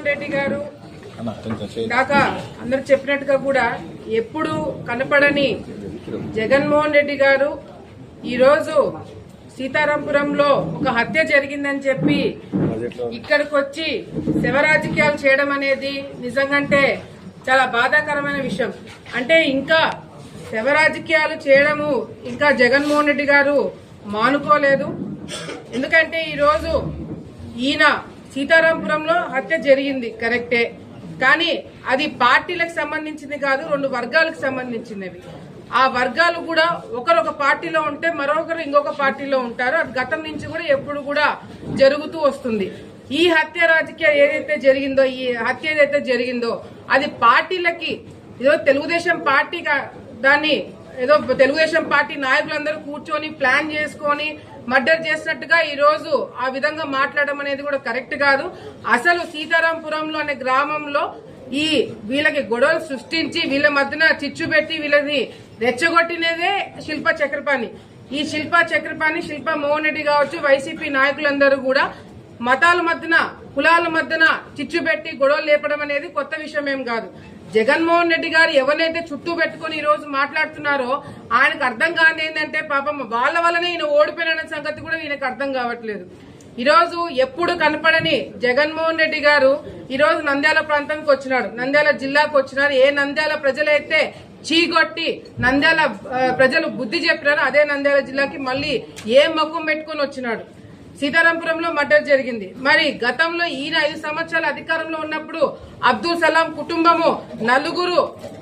జగన్మోహన్ రెడ్డి గారు దాకా అందరు చెప్పినట్టుగా కూడా ఎప్పుడు కనపడని జగన్మోహన్ రెడ్డి గారు ఈరోజు సీతారాంపురంలో ఒక హత్య జరిగిందని చెప్పి ఇక్కడికి వచ్చి శవ రాజకీయాలు చేయడం అనేది నిజంగాంటే చాలా బాధాకరమైన విషయం. అంటే ఇంకా శవ రాజకీయాలు చేయడము ఇంకా జగన్మోహన్ రెడ్డి గారు మానుకోలేదు. ఎందుకంటే ఈరోజు ఈయన సీతారాంపురంలో హత్య జరిగింది కరెక్టే, కానీ అది పార్టీలకు సంబంధించింది కాదు, రెండు వర్గాలకు సంబంధించినవి. ఆ వర్గాలు కూడా ఒకరొక పార్టీలో ఉంటే మరొకరు ఇంకొక పార్టీలో ఉంటారు. అది గతం నుంచి కూడా ఎప్పుడు కూడా జరుగుతూ వస్తుంది. ఈ హత్య రాజకీయం ఏదైతే జరిగిందో, ఈ హత్య ఏదైతే జరిగిందో అది పార్టీలకి ఏదో తెలుగుదేశం పార్టీ దాన్ని ఏదో తెలుగుదేశం పార్టీ నాయకులందరూ కూర్చొని ప్లాన్ చేసుకొని మర్డర్ చేసినట్టుగా ఈ రోజు ఆ విధంగా మాట్లాడడం అనేది కూడా కరెక్ట్ కాదు. అసలు సీతారాంపురంలో అనే గ్రామంలో ఈ వీళ్ళకి గొడవలు సృష్టించి వీళ్ళ మధ్యన చిచ్చు పెట్టి వీళ్ళని రెచ్చగొట్టినదే శిల్పా చక్రపాణి. ఈ శిల్పా చక్రపాణి, శిల్పా మోహన్ రెడ్డి కావచ్చు, వైసీపీ నాయకులందరూ కూడా మతాల మధ్యన కులాల మధ్యన చిచ్చు పెట్టి గొడవలు లేపడం అనేది కొత్త విషయం ఏం కాదు. జగన్మోహన్ రెడ్డి గారు ఎవరినైతే చుట్టూ పెట్టుకుని ఈ రోజు మాట్లాడుతున్నారో ఆయనకు అర్థం కాని ఏంటంటే పాపం వాళ్ళ వల్లనే ఈయన ఓడిపోయిన సంగతి కూడా ఈయనకు అర్థం కావట్లేదు. ఈరోజు ఎప్పుడు కనపడని జగన్మోహన్ రెడ్డి గారు ఈరోజు నంద్యాల ప్రాంతానికి వచ్చినాడు, నంద్యాల జిల్లాకు వచ్చినారు. ఏ నంద్యాల ప్రజలైతే చీగొట్టి నంద్యాల ప్రజలు బుద్ధి చెప్పినారో అదే నంద్యాల జిల్లాకి మళ్ళీ ఏ ముఖం పెట్టుకుని వచ్చినాడు. సీతారాంపురంలో మర్డర్ జరిగింది. మరి గతంలో ఈయన 5 సంవత్సరాల అధికారంలో ఉన్నప్పుడు అబ్దుల్ సలాం కుటుంబము 4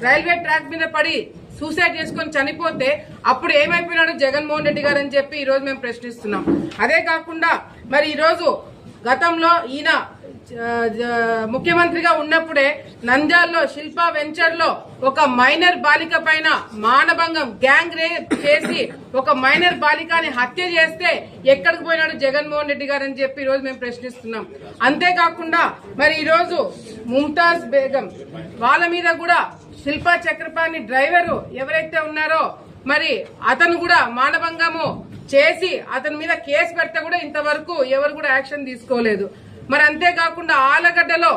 రైల్వే ట్రాక్ మీద పడి సూసైడ్ చేసుకుని చనిపోతే అప్పుడు ఏమైపోయినాడు జగన్మోహన్ రెడ్డి గారు అని చెప్పి ఈ రోజు మేము ప్రశ్నిస్తున్నాం. అదే కాకుండా మరి ఈ రోజు గతంలో ఈయన ముఖ్యమంత్రిగా ఉన్నప్పుడే నంద్యాలలో శిల్పా వెంచర్ లో ఒక మైనర్ బాలిక పైన మానభంగం గ్యాంగ్ రేప్ చేసి ఒక మైనర్ బాలికని హత్య చేస్తే ఎక్కడికి పోయినాడు జగన్మోహన్ రెడ్డి గారు అని చెప్పి ఈ రోజు మేము ప్రశ్నిస్తున్నాం. అంతేకాకుండా మరి ఈ రోజు ముంతాజ్ బేగం వాళ్ళ మీద కూడా శిల్పా చక్రపాణి డ్రైవరు ఎవరైతే ఉన్నారో మరి అతను కూడా మానభంగము చేసి అతని మీద కేసు పెడితే కూడా ఇంతవరకు ఎవరు కూడా యాక్షన్ తీసుకోలేదు. మరి అంతేకాకుండా ఆలగడ్డలో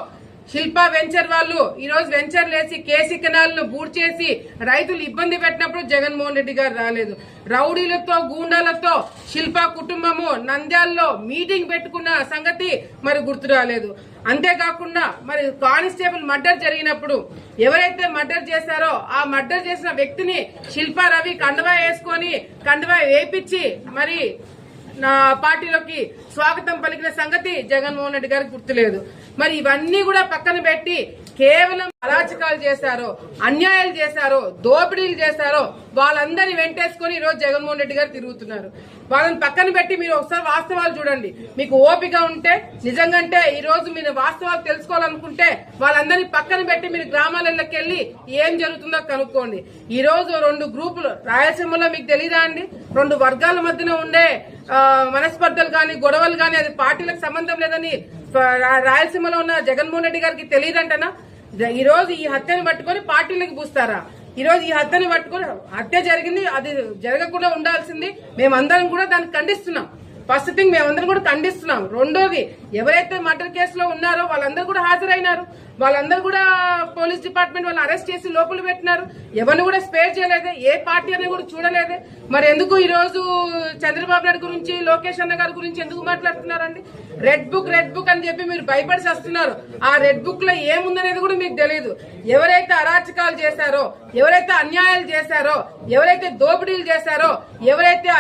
శిల్పా వెంచర్ వాళ్ళు ఈ రోజు వెంచర్ లేసి కేసీ కెనాల్ ను బూడ్ చేసి రైతులు ఇబ్బంది పెట్టినప్పుడు జగన్మోహన్ రెడ్డి గారు రాలేదు. రౌడీలతో గూండాలతో శిల్పా కుటుంబము నంద్యాలలో మీటింగ్ పెట్టుకున్న సంగతి మరి గుర్తు రాలేదు. అంతేకాకుండా మరి కానిస్టేబుల్ మర్డర్ జరిగినప్పుడు ఎవరైతే మర్డర్ చేశారో ఆ మర్డర్ చేసిన వ్యక్తిని శిల్పా రవి కండువా వేసుకొని కండువా వేపించి మరి నా పార్టీలోకి స్వాగతం పలికిన సంగతి జగన్మోహన్ రెడ్డి గారికి గుర్తులేదు. మరి ఇవన్నీ కూడా పక్కన పెట్టి కేవలం అరాచకాలు చేశారో, అన్యాయాలు చేశారో, దోపిడీలు చేశారో వాళ్ళందరినీ వెంటేసుకుని ఈ రోజు జగన్మోహన్ రెడ్డి గారు తిరుగుతున్నారు. వాళ్ళని పక్కన పెట్టి మీరు ఒకసారి వాస్తవాలు చూడండి. మీకు ఓపిక ఉంటే నిజంగాంటే ఈ రోజు మీరు వాస్తవాలు తెలుసుకోవాలనుకుంటే వాళ్ళందరినీ పక్కన పెట్టి మీరు గ్రామాలలోకి వెళ్లి ఏం జరుగుతుందో కనుక్కోండి. ఈ రోజు 2 గ్రూపులు రాయలసీమలో మీకు తెలీదా అండి? 2 వర్గాల మధ్యన ఉండే మనస్పర్ధలు గాని గొడవలు గాని అది పార్టీలకు సంబంధం లేదని రాయలసీమలో ఉన్న జగన్మోహన్ రెడ్డి గారికి తెలియదంటనా? ఈ రోజు ఈ హత్యను పట్టుకొని పార్టీలకు పూస్తారా? ఈ రోజు ఈ హత్యని పట్టుకొని హత్య జరిగింది, అది జరగకుండా ఉండాల్సింది. మేమందరం కూడా దాన్ని ఖండిస్తున్నాం. ఫస్ట్ థింగ్ మేమందరం కూడా ఖండిస్తున్నాం. రెండోది ఎవరైతే మర్డర్ కేసులో ఉన్నారో వాళ్ళందరూ కూడా హాజరైనారు. వాళ్ళందరూ కూడా పోలీస్ డిపార్ట్మెంట్ వాళ్ళు అరెస్ట్ చేసి లోపల పెట్టినారు. ఎవరిని కూడా స్పేర్ చేయలేదే, ఏ పార్టీ అనేది కూడా చూడలేదే. మరి ఎందుకు ఈ రోజు చంద్రబాబు నాయుడు గురించి, లోకేష్ అన్న గారి గురించి ఎందుకు మాట్లాడుతున్నారండి? రెడ్ బుక్ అని చెప్పి మీరు భయపడి వస్తున్నారు. ఆ రెడ్ బుక్ లో ఏముందనేది కూడా మీకు తెలియదు. ఎవరైతే అరాచకాలు చేశారో, ఎవరైతే అన్యాయాలు చేశారో, ఎవరైతే దోపిడీలు చేశారో, ఎవరైతే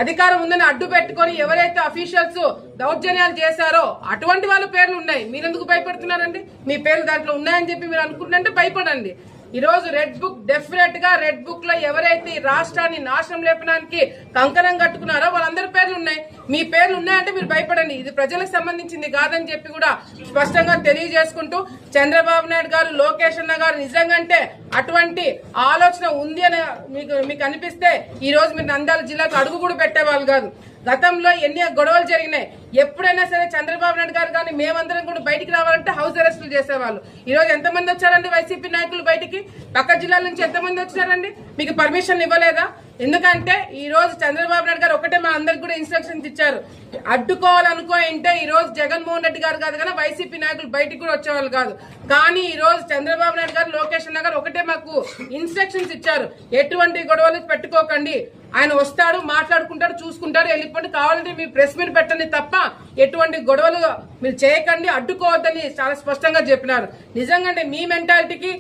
అధికారం ఉందని అడ్డు పెట్టుకుని ఎవరైతే అఫీషియల్స్ దౌర్జన్యాలు చేశారో అటువంటి వాళ్ళ పేర్లు ఉన్నాయి. మీరెందుకు భయపడుతున్నారండి? మీ పేర్లు దాంట్లో ఉన్నాయని చెప్పి మీరు అనుకుంటుంటే భయపడండి. ఈ రోజు రెడ్ బుక్ డెఫినెట్ గా రెడ్ బుక్ లో ఎవరైతే రాష్ట్రాన్ని నాశనం లేపడానికి కంకణం కట్టుకున్నారో వాళ్ళందరి పేర్లు ఉన్నాయి. మీ పేర్లు ఉన్నాయంటే మీరు భయపడండి. ఇది ప్రజలకు సంబంధించింది కాదని చెప్పి కూడా స్పష్టంగా తెలియజేసుకుంటూ చంద్రబాబు నాయుడు గారు, లోకేష్ అన్న గారు నిజంగాంటే అటువంటి ఆలోచన ఉంది అని మీకు అనిపిస్తే ఈ రోజు మీరు నంద్యాల జిల్లాకు అడుగు కూడా పెట్టేవాళ్ళు కాదు. గతంలో ఎన్ని గొడవలు జరిగినాయి. ఎప్పుడైనా సరే చంద్రబాబు నాయుడు గారు కానీ మేమందరం కూడా బయటికి రావాలంటే హౌస్ అరెస్టులు చేసేవాళ్ళు. ఈ రోజు ఎంతమంది వచ్చారండి వైసీపీ నాయకులు బయటికి? పక్క జిల్లాల నుంచి ఎంతమంది వచ్చారండి? మీకు పర్మిషన్ ఇవ్వలేదా? ఎందుకంటే ఈ రోజు చంద్రబాబు నాయుడు గారు ఒకటే మా అందరికి కూడా ఇన్స్ట్రక్షన్స్ ఇచ్చారు, అడ్డుకోవాలనుకుంటే ఈ రోజు జగన్మోహన్ రెడ్డి గారు కాదు కానీ వైసీపీ నాయకులు బయటికి కూడా వచ్చేవాళ్ళు కాదు. కానీ ఈ రోజు చంద్రబాబు నాయుడు గారు, లోకేష్ అన్న గారు ఒకటే మాకు ఇన్స్ట్రక్షన్స్ ఇచ్చారు, ఎటువంటి గొడవలు పెట్టుకోకండి, ఆయన వస్తాడు, మాట్లాడుకుంటాడు, చూసుకుంటాడు, వెళ్ళిపోండి, కావాలంటే మీరు ప్రెస్ మీట్ పెట్టండి తప్ప ఎటువంటి గొడవలు మీరు చేయకండి, అడ్డుకోవద్దని చాలా స్పష్టంగా చెప్పినారు. నిజంగా మీ మెంటాలిటీకి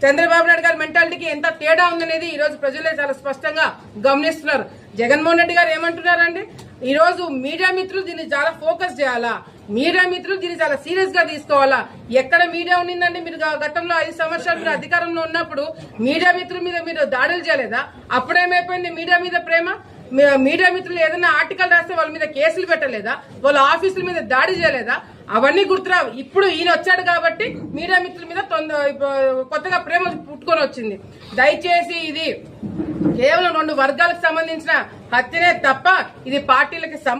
చంద్రబాబు నాయుడు గారి మెంటాలిటీకి ఎంత తేడా ఉందనేది ఈ రోజు ప్రజలే చాలా స్పష్టంగా గమనిస్తున్నారు. జగన్మోహన్ రెడ్డి గారు ఏమంటున్నారండి, ఈ రోజు మీడియా మిత్రులు దీన్ని చాలా ఫోకస్ చేయాలా, మీడియా మిత్రులు దీన్ని చాలా సీరియస్ గా తీసుకోవాలా. ఎక్కడ మీడియా ఉండిందండి? మీరు గతంలో 5 సంవత్సరాలు మీరు అధికారంలో ఉన్నప్పుడు మీడియా మిత్రుల మీద మీరు దాడులు చేయలేదా? అప్పుడేమైపోయింది మీడియా మీద ప్రేమ? మీడియా మిత్రులు ఏదైనా ఆర్టికల్ రాస్తే వాళ్ళ మీద కేసులు పెట్టలేదా? వాళ్ళ ఆఫీసుల మీద దాడి చేయలేదా? అవన్నీ గుర్తురావు. ఇప్పుడు ఈయన వచ్చాడు కాబట్టి మీడియా మిత్రుల మీద కొత్తగా ప్రేమ పుట్టుకొని వచ్చింది. దయచేసి ఇది కేవలం 2 వర్గాలకు సంబంధించిన హత్యనే తప్ప ఇది పార్టీలకి